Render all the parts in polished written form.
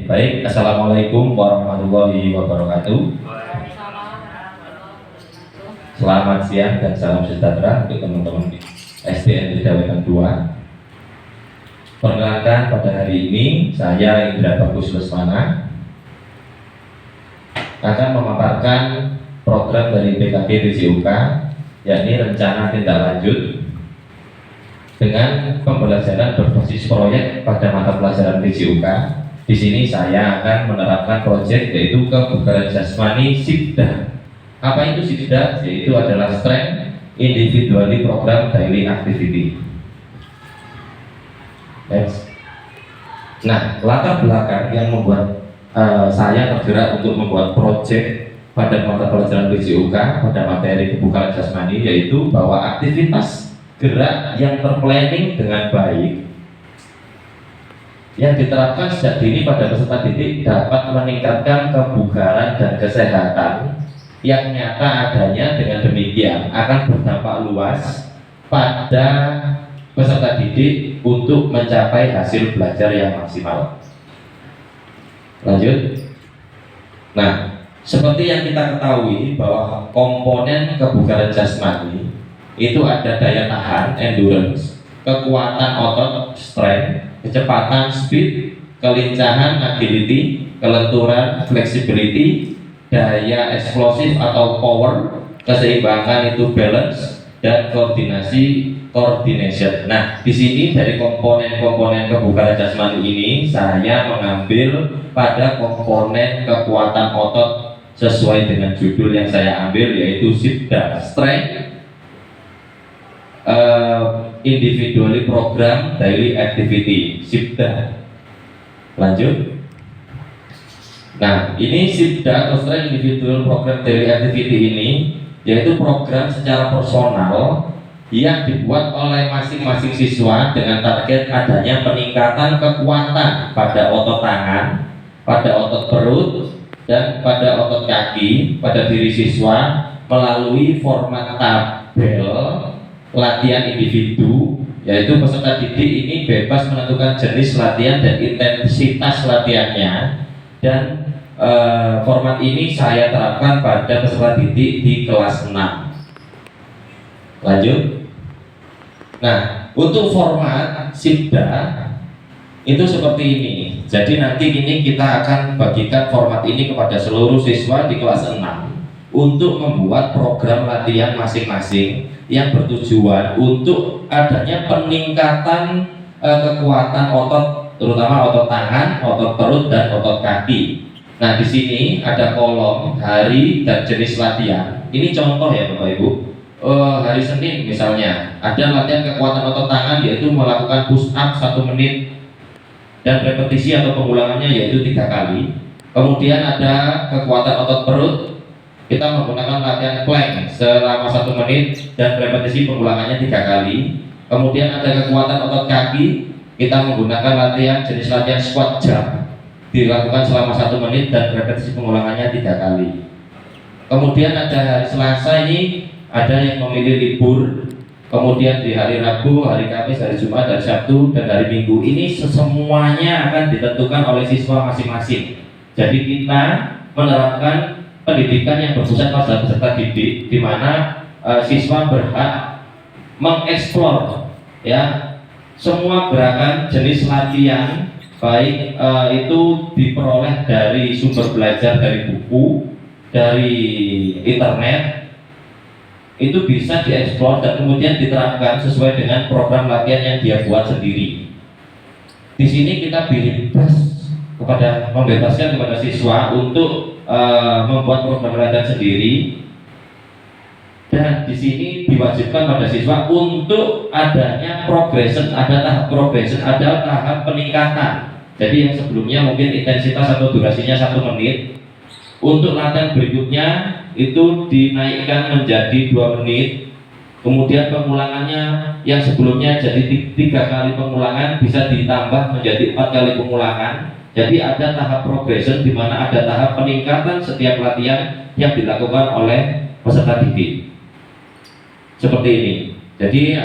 Baik, Assalamualaikum warahmatullahi wabarakatuh. Selamat siang dan salam sejahtera untuk teman-teman SDN Tridawetan 2. Perkenalkan, pada hari ini saya Indra Bagus Lesmana akan memaparkan program dari PKB TJUK, yakni rencana tindak lanjut dengan pembelajaran berbasis proyek pada mata pelajaran TJUK. Di sini saya akan menerapkan proyek yaitu kebugaran jasmani SIPDA. Apa itu SIPDA? Yaitu adalah Strength Individually Program Daily Activity. Next. Nah, latar belakang yang membuat saya tergerak untuk membuat proyek pada mata pelajaran TJUK pada materi kebugaran jasmani, yaitu bahwa aktivitas gerak yang terplanning dengan baik yang diterapkan sejak dini pada peserta didik dapat meningkatkan kebugaran dan kesehatan yang nyata adanya. Dengan demikian akan berdampak luas pada peserta didik untuk mencapai hasil belajar yang maksimal. Lanjut. Nah, seperti yang kita ketahui bahwa komponen kebugaran jasmani itu ada daya tahan, endurance, kekuatan otot, strength, kecepatan, speed, kelincahan, agility, kelenturan, flexibility, daya eksplosif atau power, keseimbangan itu balance, dan koordinasi, coordination. Nah, di sini dari komponen-komponen kebugaran jasmani ini saya mengambil pada komponen kekuatan otot sesuai dengan judul yang saya ambil, yaitu SIPDA, Strength Individually Program Daily Activity, SIPDA. Lanjut. Nah, ini SIPDA atau Strength Individual Program Daily Activity ini yaitu program secara personal yang dibuat oleh masing-masing siswa dengan target adanya peningkatan kekuatan pada otot tangan, pada otot perut, dan pada otot kaki pada diri siswa melalui format tabel latihan individu, yaitu peserta didik ini bebas menentukan jenis latihan dan intensitas latihannya, dan format ini saya terapkan pada peserta didik di kelas 6. Lanjut. Nah, untuk format SIPDA itu seperti ini. Jadi nanti ini kita akan bagikan format ini kepada seluruh siswa di kelas 6 untuk membuat program latihan masing-masing yang bertujuan untuk adanya peningkatan kekuatan otot, terutama otot tangan, otot perut, dan otot kaki. Nah, di sini ada kolom hari dan jenis latihan. Ini contoh ya Bapak Ibu. Hari Senin misalnya ada latihan kekuatan otot tangan, yaitu melakukan push up 1 menit dan repetisi atau pengulangannya yaitu 3 kali. Kemudian ada kekuatan otot perut, kita menggunakan latihan plank selama 1 menit dan repetisi pengulangannya 3 kali. Kemudian ada kekuatan otot kaki, kita menggunakan latihan jenis latihan squat jump, dilakukan selama 1 menit dan repetisi pengulangannya 3 kali. Kemudian ada hari Selasa, ini ada yang memilih libur. Kemudian di hari Rabu, hari Kamis, hari Jumat, hari Sabtu, dan hari Minggu ini semuanya akan ditentukan oleh siswa masing-masing. Jadi kita menerapkan pendidikan yang berpusat pada peserta didik, di mana siswa berhak mengeksplor ya semua gerakan jenis latihan, baik itu diperoleh dari sumber belajar, dari buku, dari internet, itu bisa dieksplor dan kemudian diterapkan sesuai dengan program latihan yang dia buat sendiri. Di sini kita membebaskan kepada siswa untuk membuat program latihan sendiri, dan di sini diwajibkan pada siswa untuk adanya progression, ada tahap progression, ada tahap peningkatan. Jadi yang sebelumnya mungkin intensitas atau durasinya 1 menit, untuk latihan berikutnya itu dinaikkan menjadi 2 menit. Kemudian pengulangannya yang sebelumnya jadi 3 kali pengulangan bisa ditambah menjadi 4 kali pengulangan. Jadi ada tahap progression di mana ada tahap peningkatan setiap latihan yang dilakukan oleh peserta didik. Seperti ini. Jadi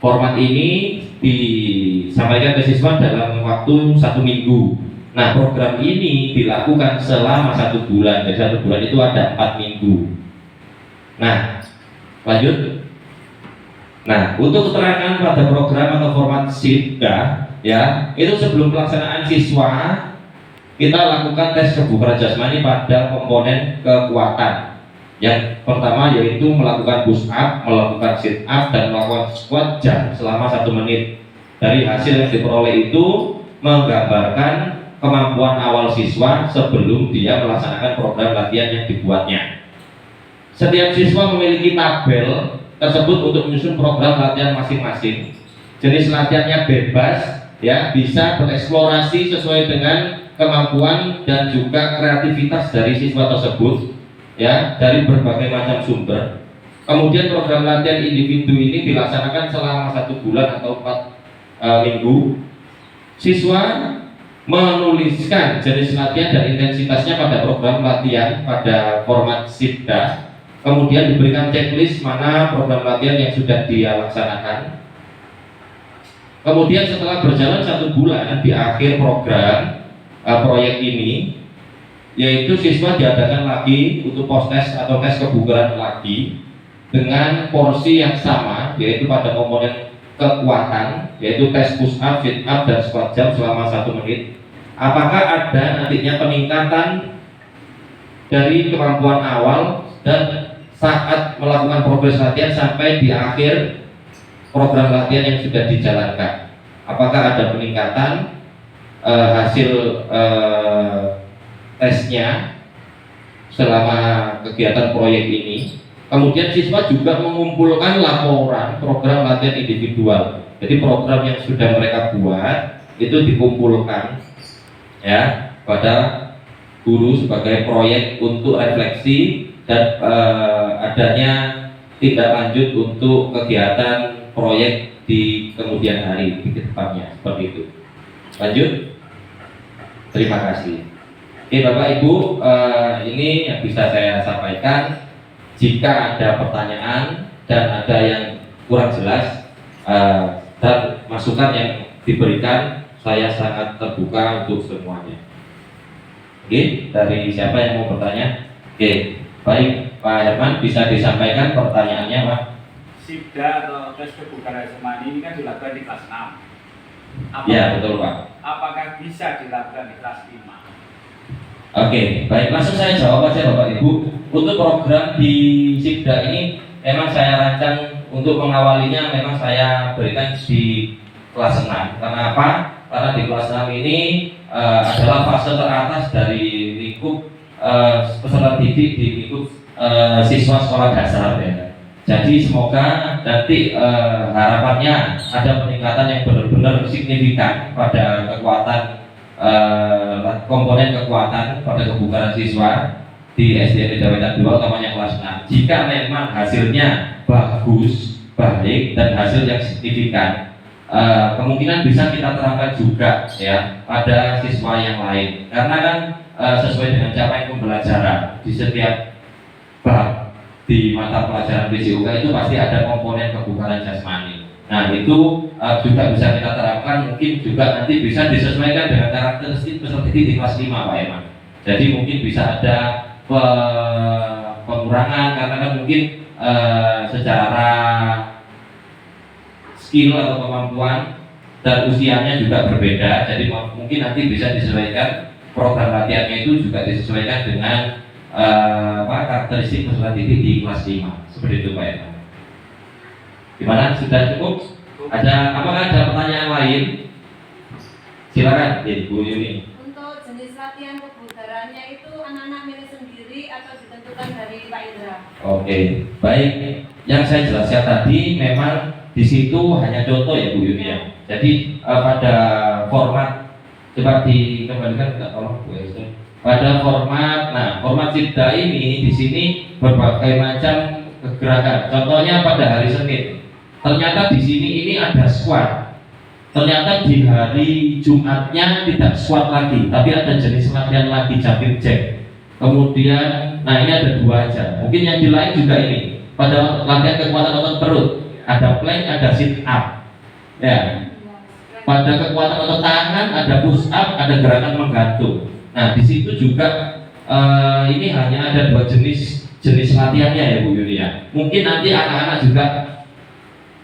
format ini disampaikan ke siswa dalam waktu 1 minggu. Nah, program ini dilakukan selama 1 bulan. Jadi 1 bulan itu ada 4 minggu. Nah, lanjut. Nah, untuk keterangan pada program atau format SIPDA, ya, itu sebelum pelaksanaan siswa kita lakukan tes kebugaran jasmani pada komponen kekuatan. Yang pertama yaitu melakukan push up, melakukan sit up, dan melakukan squat jump selama 1 menit. Dari hasil yang diperoleh itu menggambarkan kemampuan awal siswa sebelum dia melaksanakan program latihan yang dibuatnya. Setiap siswa memiliki tabel tersebut untuk menyusun program latihan masing-masing. Jenis latihannya bebas, ya, bisa bereksplorasi sesuai dengan kemampuan dan juga kreativitas dari siswa tersebut, ya, dari berbagai macam sumber. Kemudian program latihan individu ini dilaksanakan selama 1 bulan atau 4 minggu. Siswa menuliskan jenis latihan dan intensitasnya pada program latihan pada format SIPDA. Kemudian diberikan checklist mana program latihan yang sudah dia laksanakan. Kemudian setelah berjalan 1 bulan di akhir program proyek ini, yaitu siswa diadakan lagi untuk post test atau tes kebugaran lagi dengan porsi yang sama, yaitu pada komponen kekuatan, yaitu tes push up, sit up, dan squat jump selama 1 menit. Apakah ada nantinya peningkatan dari kemampuan awal dan saat melakukan progres latihan sampai di akhir program latihan yang sudah dijalankan? Apakah ada peningkatan hasil tesnya selama kegiatan proyek ini? Kemudian siswa juga mengumpulkan laporan program latihan individual. Jadi program yang sudah mereka buat itu dikumpulkan, ya, pada guru sebagai proyek untuk refleksi dan adanya tindak lanjut untuk kegiatan proyek di kemudian hari di depannya, seperti itu. Lanjut. Terima kasih. Oke, Bapak Ibu, ini yang bisa saya sampaikan. Jika ada pertanyaan dan ada yang kurang jelas dan masukan yang diberikan, saya sangat terbuka untuk semuanya. Oke, dari siapa yang mau bertanya? Oke, baik, Pak Herman, bisa disampaikan pertanyaannya, Pak? SIPDA atau tes kebugaran jasmani ini kan dilakukan di kelas 6. Ya, betul, Pak. Apakah bisa dilakukan di kelas 5? Oke, baik, langsung saya jawab aja, Bapak Ibu. Untuk program di SIPDA ini memang saya rancang untuk mengawalinya, memang saya berikan di kelas 6. Karena apa? Karena di kelas 6 ini adalah fase teratas dari lingkup peserta didik di lingkup siswa sekolah dasar, ya. Jadi semoga nanti harapannya ada peningkatan yang benar-benar signifikan pada kekuatan komponen kekuatan pada kebugaran siswa di SDN Medan 2 utamanya kelas 6. Jika memang hasilnya bagus, baik, dan hasil yang signifikan, kemungkinan bisa kita terapkan juga, ya, pada siswa yang lain. Karena kan sesuai dengan capaian pembelajaran di setiap bab di mata pelajaran PJUK itu pasti ada komponen kebugaran jasmani. Nah, itu juga bisa kita terapkan, mungkin juga nanti bisa disesuaikan dengan karakteristik peserta didik di kelas 5, Pak Eman. Jadi mungkin bisa ada pengurangan karena kan mungkin secara skill atau kemampuan dan usianya juga berbeda. Jadi mungkin nanti bisa disesuaikan program latihannya itu juga disesuaikan dengan karakteristik peserta didik di kelas 5. Seperti itu, Pak Eman. Gimana? Sudah cukup? Apakah ada pertanyaan lain? Silakan, Bu Yuni. Untuk jenis latihan kebugarannya itu anak-anak milih sendiri atau ditentukan dari Pak Indra? Oke, baik. Yang saya jelaskan tadi memang di situ hanya contoh, ya, Bu Yuni, ya. Jadi pada format, coba dikembalikan, tolong Bu Esther. Pada format, format SIPDA ini di sini berbagai macam gerakan. Contohnya pada hari Senin. Ternyata di sini ini ada squat. Ternyata di hari Jumatnya tidak squat lagi, tapi ada jenis latihan lagi, jumping jack. Kemudian, ini ada 2 aja. Mungkin yang di lain juga ini. Pada latihan kekuatan otot perut, ada plank, ada sit up. Ya. pada kekuatan otot tangan, ada push up, ada gerakan menggantung. Nah, di situ juga ini hanya ada dua jenis latihannya ya Bu Yuni ya. Mungkin nanti anak-anak juga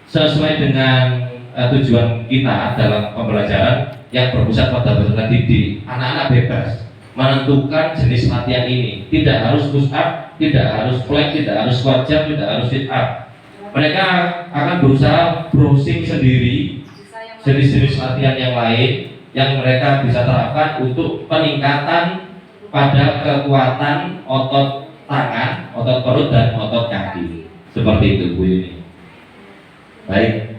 sesuai dengan tujuan kita dalam pembelajaran yang berpusat pada peserta didik, anak-anak bebas menentukan jenis latihan ini. Tidak harus push up, tidak harus plank, tidak harus squat jump, tidak harus sit up. Mereka akan berusaha browsing sendiri jenis-jenis latihan yang lain yang mereka bisa terapkan untuk peningkatan pada kekuatan otot tangan, otot perut dan otot kaki. Seperti itu Bu Yuni. Baik.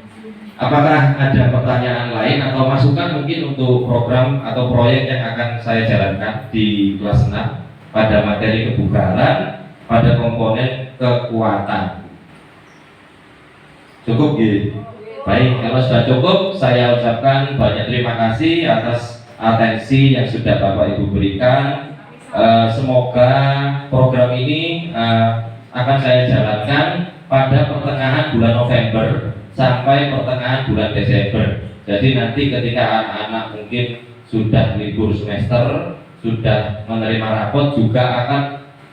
Apakah ada pertanyaan lain atau masukan mungkin untuk program atau proyek yang akan saya jalankan di kelas 6 pada materi kebugaran pada komponen kekuatan? Cukup gitu? Baik, kalau sudah cukup saya ucapkan banyak terima kasih atas atensi yang sudah Bapak Ibu berikan. Semoga program ini akan saya jalankan pada pertengahan bulan November sampai pertengahan bulan Desember. Jadi nanti ketika anak-anak mungkin sudah libur semester, sudah menerima rapot, juga akan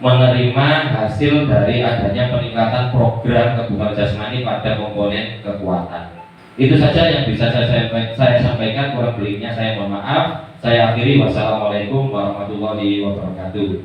menerima hasil dari adanya peningkatan program kebugaran jasmani pada komponen kekuatan. Itu saja yang bisa saya sampaikan, kurang lebihnya saya mohon maaf. Saya akhiri, wassalamualaikum warahmatullahi wabarakatuh.